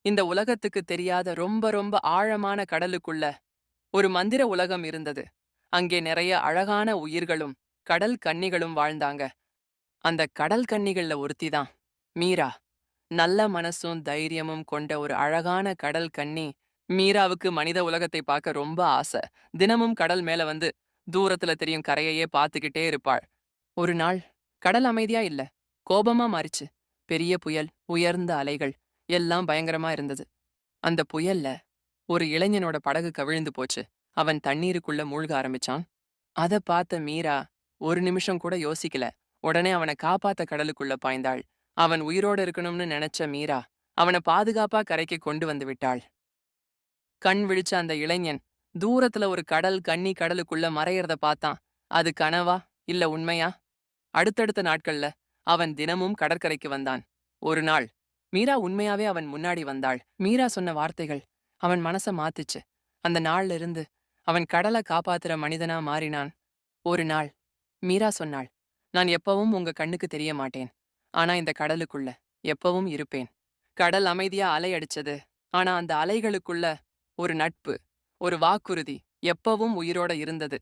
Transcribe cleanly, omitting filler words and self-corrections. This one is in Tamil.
இந்த உலகத்துக்கு தெரியாத ரொம்ப ரொம்ப ஆழமான கடலுக்குள்ள ஒரு மந்திர உலகம் இருந்தது. அங்கே நிறைய அழகான உயிர்களும் கடல் கன்னிகளும் வாழ்ந்தாங்க. அந்த கடல் கன்னிகள்ல ஒருத்திதான் மீரா. நல்ல மனசும் தைரியமும் கொண்ட ஒரு அழகான கடல் கன்னி. மீராவுக்கு மனித உலகத்தை பார்க்க ரொம்ப ஆசை. தினமும் கடல் மேல வந்து தூரத்துல தெரியும் கரையையே பார்த்துக்கிட்டே இருப்பாள். ஒரு நாள் கடல் அமைதியா இல்ல, கோபமா மாறிச்சு. பெரிய புயல், உயர்ந்த அலைகள், எல்லாம் பயங்கரமா இருந்தது. அந்த புயல்ல ஒரு இளைஞனோட படகு கவிழ்ந்து போச்சு. அவன் தண்ணீருக்குள்ள மூழ்க ஆரம்பிச்சான். அத பார்த்த மீரா ஒரு நிமிஷம் கூட யோசிக்கல. உடனே அவன காப்பாத்த கடலுக்குள்ள பாய்ந்தாள். அவன் உயிரோட இருக்கணும்னு நினைச்ச மீரா அவன பாதுகாப்பா கரைக்கு கொண்டு வந்து விட்டாள். கண் விழிச்ச அந்த இளைஞன் தூரத்துல ஒரு கடல் கன்னி கடலுக்குள்ள மறையறத பார்த்தான். அது கனவா இல்ல உண்மையா? அடுத்தடுத்த நாட்கள்ல அவன் தினமும் கடற்கரைக்கு வந்தான். ஒரு நாள் மீரா உண்மையாவே அவன் முன்னாடி வந்தாள். மீரா சொன்ன வார்த்தைகள் அவன் மனச மாத்துச்சு. அந்த நாள்ல இருந்து அவன் கடல காப்பாத்துற மனிதனா மாறினான். ஒரு நாள் மீரா சொன்னாள், நான் எப்பவும் உங்க கண்ணுக்கு தெரிய மாட்டேன். ஆனா இந்த கடலுக்குள்ள எப்பவும் இருப்பேன். கடல் அமைதியா அலை அடிச்சது. ஆனா அந்த அலைகளுக்குள்ள ஒரு நட்பு, ஒரு வாக்குறுதி எப்பவும் உயிரோட இருந்தது.